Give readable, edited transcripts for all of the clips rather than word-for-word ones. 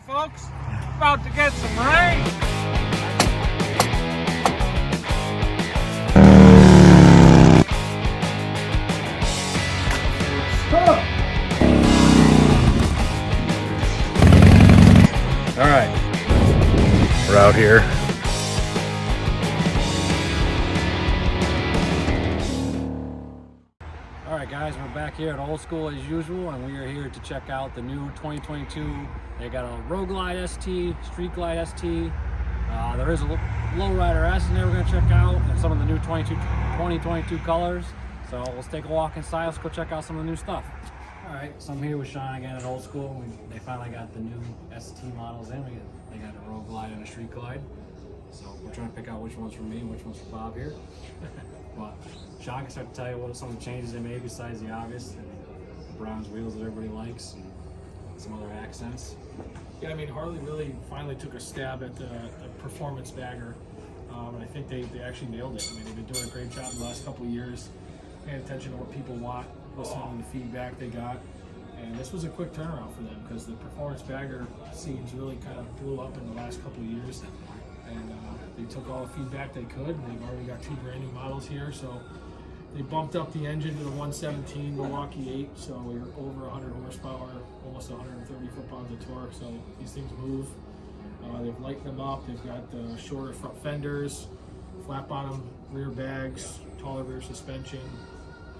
folks. About to get some rain. All right, we're out here. All right, guys, we're back here at Old School as usual, and we are here to check out the new 2022. They got a Road Glide ST, Street Glide ST. There is a Lowrider S in there we're going to check out, and some of the new 2022 colors. So let's take a walk inside. Let's go check out some of the new stuff. All right, so I'm here with Sean again at Old School. They finally got the new ST models in. They got a Road Glide and a Street Glide. So we're trying to pick out which one's for me and which one's for Bob here. But Sean can start to tell you what some of the changes they made besides the obvious, and the bronze wheels that everybody likes, and some other accents. Yeah, I mean, Harley really finally took a stab at the performance bagger, and I think they actually nailed it. I mean, they've been doing a great job the last couple of years, paying attention to what people want, listening to the feedback they got, and this was a quick turnaround for them because the performance bagger scenes really kind of blew up in the last couple of years, and they took all the feedback they could, and they've already got 2 brand new models here, so they bumped up the engine to the 117 Milwaukee 8, so we're over 100 horsepower, almost 130 foot-pounds of torque, so these things move. They've lightened them up, they've got shorter front fenders, flat bottom rear bags, taller rear suspension.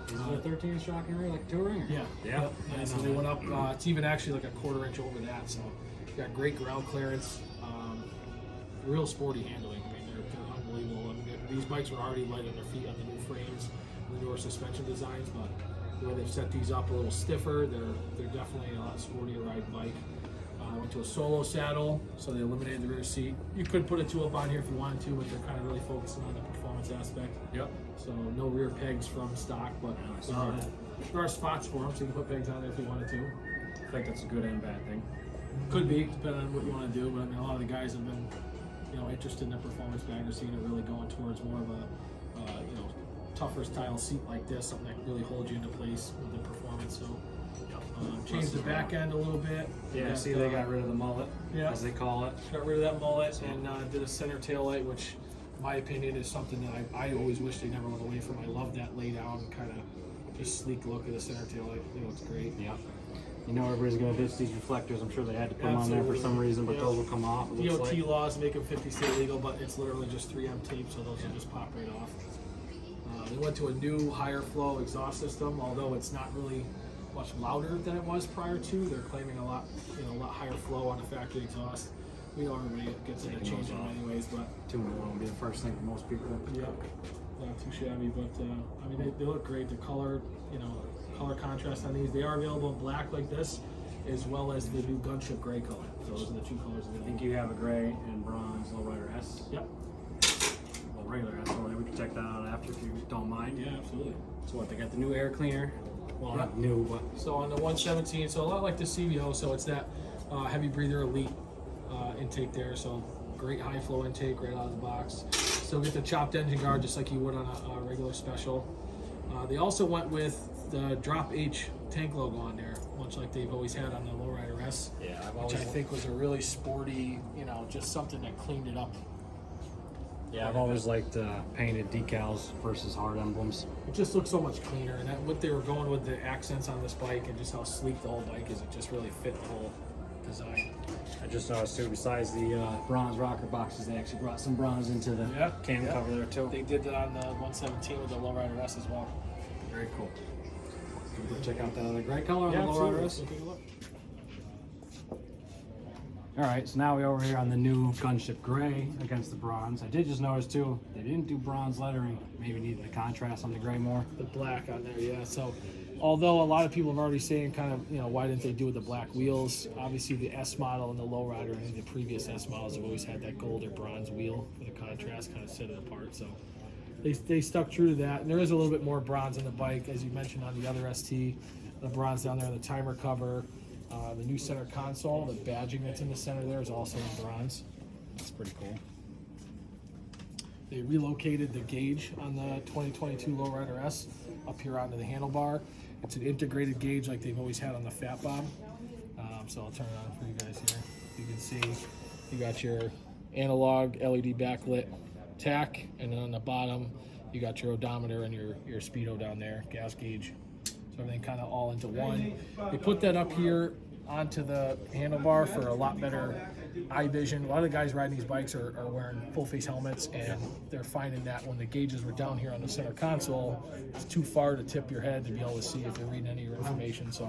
Is it a 13-inch shocking rear like touring? Yeah. So they went up, it's even actually like a 1/4 inch over that, so you've got great ground clearance, real sporty handling. I mean, they're unbelievable. I mean, these bikes were already light on their feet on the new frames, the newer suspension designs, but the way they've set these up a little stiffer, they're definitely a lot sportier ride bike. Went to a solo saddle, so they eliminated the rear seat. You could put a 2-up on here if you wanted to, but they're kind of really focusing on the performance aspect. Yep. So no rear pegs from stock, but there are spots for them, so you can put pegs on there if you wanted to. I think that's a good and bad thing. Could be, depending on what you want to do, but I mean, a lot of the guys have been, interested in the performance bagger scene and really going towards more of a, tougher style seat like this, something that really holds you into place with the performance. So changed the back end a little bit. Yeah, see, they got rid of the mullet, as they call it. Got rid of that mullet and did a center tail light, which, in my opinion, is something that I always wish they never went away from. I love that laid out and kind of just sleek look of the center tail light. I think it's great. Yeah. You know everybody's going to ditch these reflectors. I'm sure they had to put them on there for some reason, but those will come off. DOT laws make them 50 state legal, but it's literally just 3M tape, so those will just pop right off. They went to a new higher flow exhaust system, although it's not really much louder than it was prior to. They're claiming a lot higher flow on the factory exhaust. We know everybody gets into changing them anyways, but 2-in-1 will be the first thing for most people. Yeah, not too shabby, but I mean they look great. The color, color contrast on these. They are available in black like this, as well as the new gunship gray color. So those are the 2 colors available. I think you have a gray and bronze Lowrider S. Yep. Well, regular S. So we can check that out after if you don't mind. Yeah, absolutely. So what? They got the new air cleaner. Well, not new, but so on the 117, so a lot like the CVO. So it's that heavy breather elite intake there. So great high flow intake right out of the box. Still get the chopped engine guard just like you would on a regular special. They also went with the Drop H tank logo on there, much like they've always had on the Lowrider S. Yeah, which I think was a really sporty, just something that cleaned it up. Yeah, I've always liked painted decals versus hard emblems. It just looks so much cleaner, and what they were going with the accents on this bike and just how sleek the whole bike is, it just really fit the whole design. I just noticed too, besides the bronze rocker boxes, they actually brought some bronze into the cam cover there too. They did that on the 117 with the Lowrider S as well. Very cool. Can we check out that other gray color on the Lowrider S? Take a look. All right, so now we're over here on the new gunship gray against the bronze. I did just notice too, they didn't do bronze lettering. Maybe needed the contrast on the gray more. The black on there, yeah. So, although a lot of people have already saying kind of, why didn't they do with the black wheels? Obviously, the S model and the Lowrider, I think the previous S models have always had that gold or bronze wheel for the contrast, kind of set it apart. So, they stuck true to that. And there is a little bit more bronze on the bike, as you mentioned on the other ST. The bronze down there on the timer cover. The new center console, the badging that's in the center there is also in bronze. That's pretty cool. They relocated the gauge on the 2022 Lowrider S up here onto the handlebar. It's an integrated gauge like they've always had on the Fat Bob. So I'll turn it on for you guys here. You can see, you got your analog LED backlit tack, and then on the bottom, you got your odometer and your speedo down there, gas gauge. So everything kind of all into one. They put that up here onto the handlebar for a lot better eye vision. A lot of the guys riding these bikes are wearing full face helmets, and they're finding that when the gauges were down here on the center console, it's too far to tip your head to be able to see if you're reading any of your information. So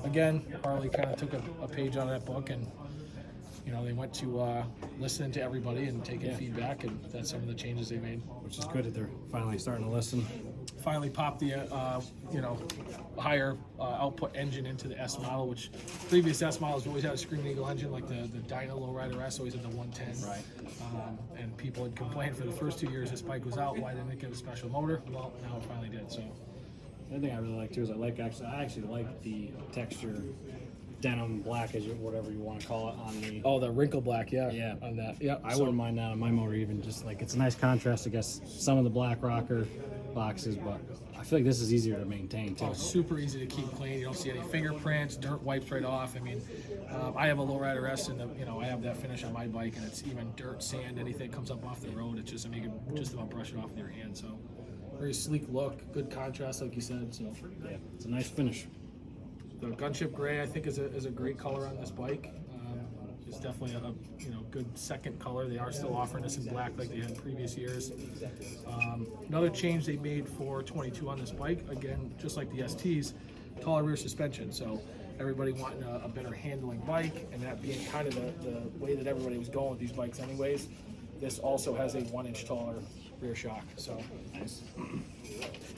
again, Harley kind of took a page out of that book, and you know, they went to listening to everybody and taking feedback, and that's some of the changes they made. Which is good that they're finally starting to listen. Finally popped the you know, higher output engine into the S model, which previous S models always had a Screaming Eagle engine, like the Dyna Lowrider S always had the 110. Right. And people had complained for the first 2 years this bike was out, why didn't it get a special motor? Well, now it finally did. So The other thing I really like too is I actually like the texture, denim black, as whatever you want to call it, on the. the wrinkle black, Yeah. on that, yeah. I wouldn't mind that on my motor, even just like it's a nice contrast against some of the black rocker boxes, but I feel like this is easier to maintain too. Oh, super easy to keep clean. You don't see any fingerprints, dirt wipes right off. I mean, I have a Lowrider S, and you know, I have that finish on my bike, and it's even dirt, sand, anything comes up off the road. It's just, I mean, you can just about brush it off with your hand. So very sleek look, good contrast, like you said. So Yeah, it's a nice finish. the gunship gray, I think, is a great color on this bike. It's definitely a good second color. They are still offering this in black like they had in previous years. Another change they made for 22 on this bike, again, just like the STs, taller rear suspension. So everybody wanting a better handling bike, and that being kind of the way that everybody was going with these bikes anyways. This also has a 1 inch taller rear shock. So Nice.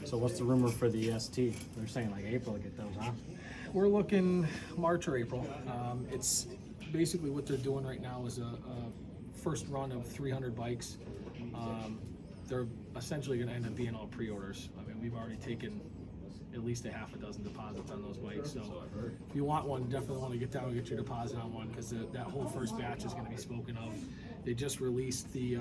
So what's the rumor for the ST? They're saying like April to get those, huh? we're looking March or April. It's basically what they're doing right now is a first run of 300 bikes. They're essentially going to end up being all pre-orders. I mean, we've already taken at least a half a dozen deposits on those bikes. So if you want one, definitely want to get down and get your deposit on one, because that whole first batch is going to be spoken of. They just released the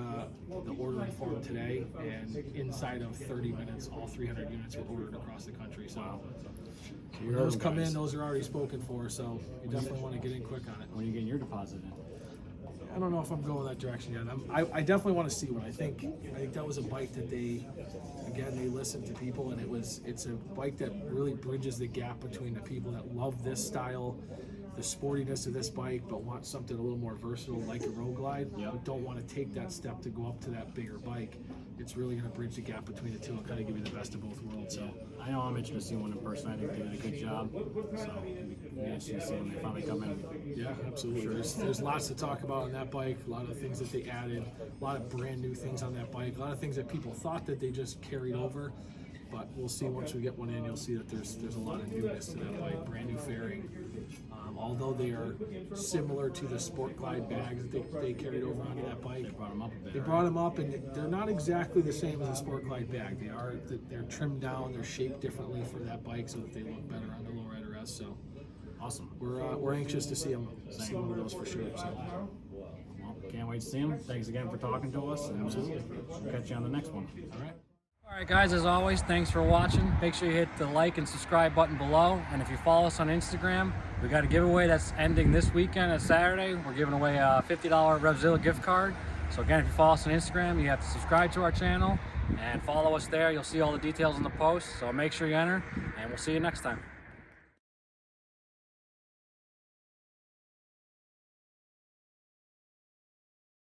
ordering form today, and inside of 30 minutes, all 300 units were ordered across the country. So when those come in, those are already spoken for. So you definitely want to get in quick on it. When are you getting your deposit in? I don't know if I'm going that direction yet. I definitely want to see one. I think that was a bike that they listened to people, and it's a bike that really bridges the gap between the people that love this style, the sportiness of this bike, but want something a little more versatile like a Road Glide, but don't want to take that step to go up to that bigger bike. It's really going to bridge the gap between the two and kind of give you the best of both worlds. So I know I'm interested to see one in person. I think they did a good job. So we interested to see when they finally come in. yeah, absolutely. There's lots to talk about on that bike. A lot of things that they added, a lot of brand new things on that bike, a lot of things that people thought that they just carried over. But we'll see once we get one in. You'll see that there's a lot of newness to that bike. Brand new fairing. Although they are similar to the Sport Glide bags that they carried over onto that bike. They brought them up a bit. They brought them up, and they're not exactly the same as a Sport Glide bag. They're trimmed down, they're shaped differently for that bike so that they look better on the Lowrider S. So Awesome. we're anxious to see see one of those for sure. So Well, can't wait to see them. Thanks again for talking to us. And we'll catch you on the next one. all right. Alright guys, as always, thanks for watching. Make sure you hit the like and subscribe button below. And if you follow us on Instagram, we got a giveaway that's ending this weekend at Saturday. We're giving away a $50 Revzilla gift card. So again, if you follow us on Instagram, you have to subscribe to our channel and follow us there. You'll see all the details in the post. So make sure you enter, and we'll see you next time.